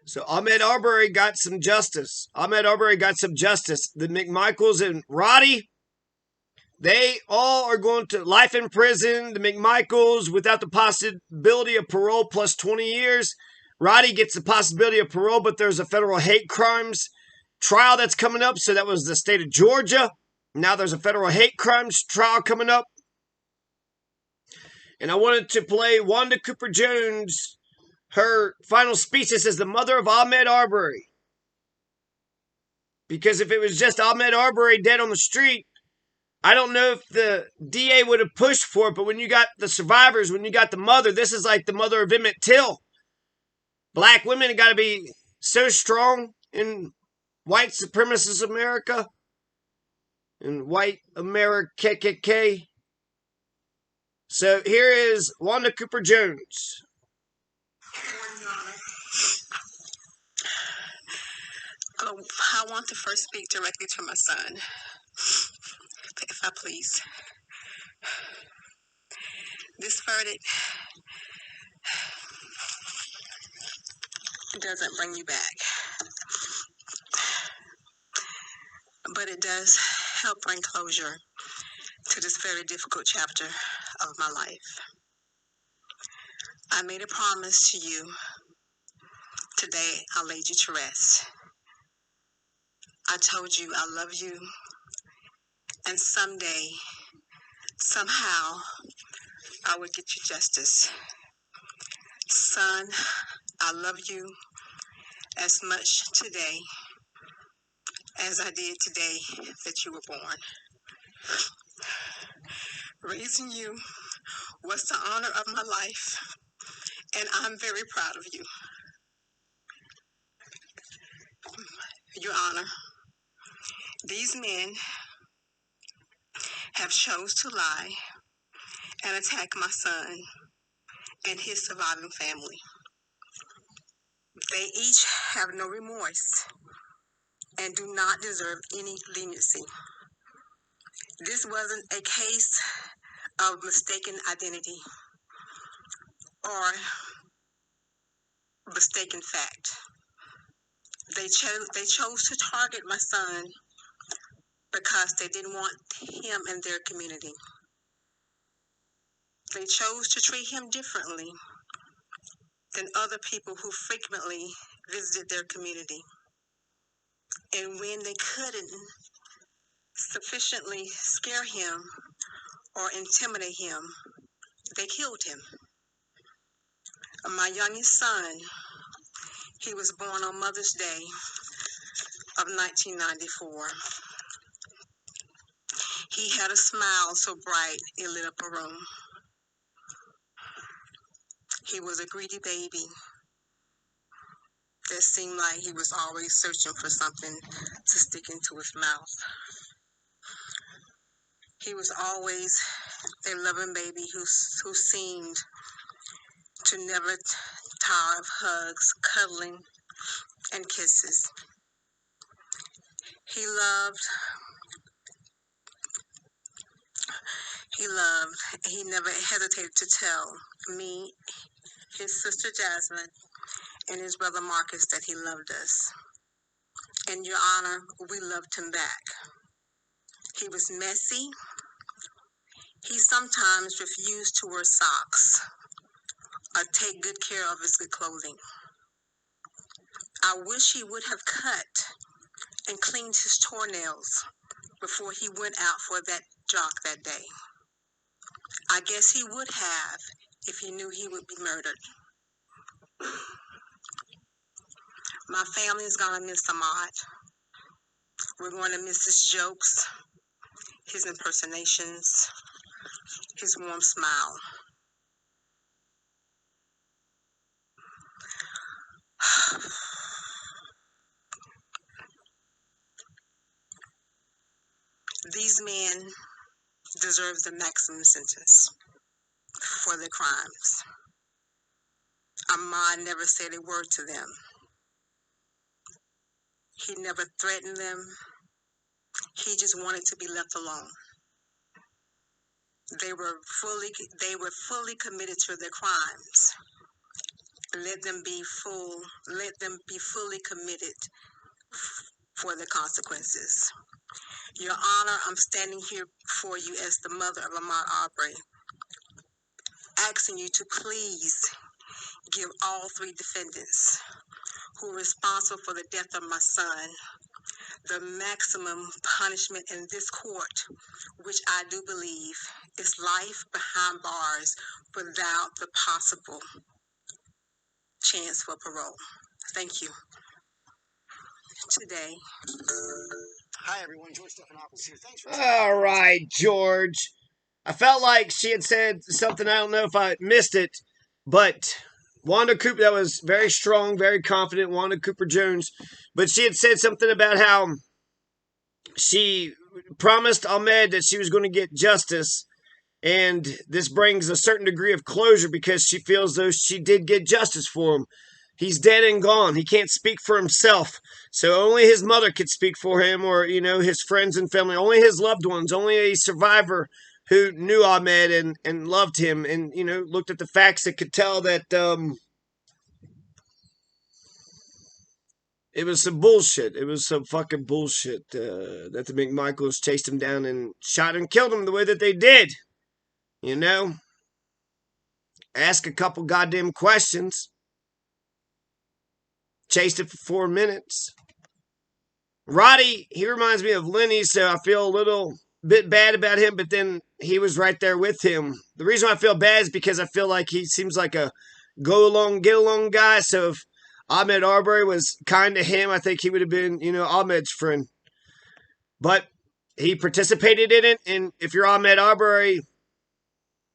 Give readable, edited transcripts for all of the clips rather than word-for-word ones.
So Ahmaud Arbery got some justice. Ahmaud Arbery got some justice. The McMichaels and Roddy, they all are going to life in prison. The McMichaels without the possibility of parole plus 20 years. Roddy gets the possibility of parole, but there's a federal hate crimes trial that's coming up. So that was the state of Georgia. Now there's a federal hate crimes trial coming up. And I wanted to play Wanda Cooper Jones, her final speech. This is the mother of Ahmaud Arbery. Because if it was just Ahmaud Arbery dead on the street, I don't know if the DA would have pushed for it, but when you got the survivors, when you got the mother, this is like the mother of Emmett Till. Black women have got to be so strong in white supremacist America and white America KKK. So here is Wanda Cooper Jones. I want to first speak directly to my son, if I please. This verdict doesn't bring you back, but it does help bring closure to this very difficult chapter of my life. I made a promise to you. Today, I laid you to rest. I told you I love you, and someday, somehow, I would get you justice. Son, I love you as much today as I did today that you were born. Raising you was the honor of my life, and I'm very proud of you. Your Honor, these men have chose to lie and attack my son and his surviving family. They each have no remorse and do not deserve any leniency. This wasn't a case of mistaken identity or mistaken fact. They chose to target my son because they didn't want him in their community. They chose to treat him differently than other people who frequently visited their community. And when they couldn't sufficiently scare him or intimidate him, they killed him. My youngest son, he was born on Mother's Day of 1994. He had a smile so bright it lit up a room. He was a greedy baby that seemed like he was always searching for something to stick into his mouth. He was always a loving baby who seemed to never tire of hugs, cuddling, and kisses. He never hesitated to tell me, his sister Jasmine, and his brother Marcus that he loved us. And Your Honor, we loved him back. He was messy. He sometimes refused to wear socks or take good care of his good clothing. I wish he would have cut and cleaned his toenails before he went out for that jog that day. I guess he would have if he knew he would be murdered. My family is going to miss Ahmaud. We're going to miss his jokes, his impersonations, his warm smile. These men deserve the maximum sentence for their crimes. Ahmaud never said a word to them. He never threatened them. He just wanted to be left alone. They were fully committed to their crimes. let them be fully committed for the consequences. Your Honor, I'm standing here for you as the mother of Ahmaud Arbery, asking you to please give all three defendants who are responsible for the death of my son the maximum punishment in this court, which I do believe is life behind bars without the possible chance for parole. Thank you. Today. Hi, everyone. George Stephanopoulos here. Thanks for All right, George. I felt like she had said something. I don't know if I missed it, but Wanda Cooper, that was very strong, very confident, Wanda Cooper Jones. But she had said something about how she promised Ahmaud that she was going to get justice. And this brings a certain degree of closure because she feels though she did get justice for him. He's dead and gone. He can't speak for himself. So only his mother could speak for him, or, his friends and family, only his loved ones, only a survivor who knew Ahmaud and loved him and, looked at the facts that could tell that it was some bullshit. It was some fucking bullshit that the McMichaels chased him down and shot and killed him the way that they did. Ask a couple goddamn questions. Chased it for 4 minutes. Roddy, he reminds me of Lenny, so I feel a little bit bad about him, but then he was right there with him. The reason I feel bad is because I feel like he seems like a go along, get along guy. So if Ahmaud Arbery was kind to him, I think he would have been, Ahmaud's friend. But he participated in it, and if you're Ahmaud Arbery,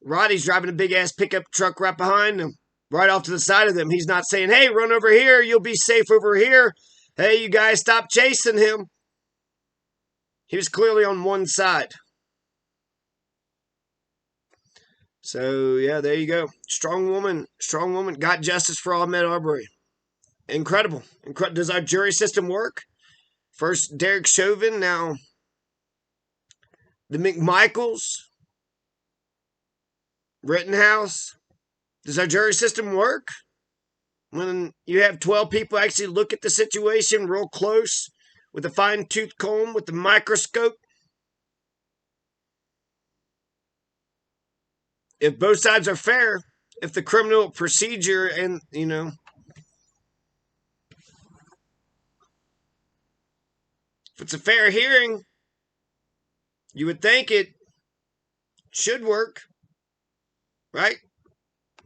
Roddy's driving a big-ass pickup truck right behind him, right off to the side of them. He's not saying, hey, run over here, you'll be safe over here. Hey, you guys, stop chasing him. He was clearly on one side. So, yeah, there you go. Strong woman, got justice for Ahmaud Arbery. Incredible. Does our jury system work? First Derek Chauvin, now the McMichaels, Rittenhouse. Does our jury system work? When you have 12 people actually look at the situation real close with a fine-tooth comb, with the microscope. If both sides are fair, if the criminal procedure and, if it's a fair hearing, you would think it should work, right?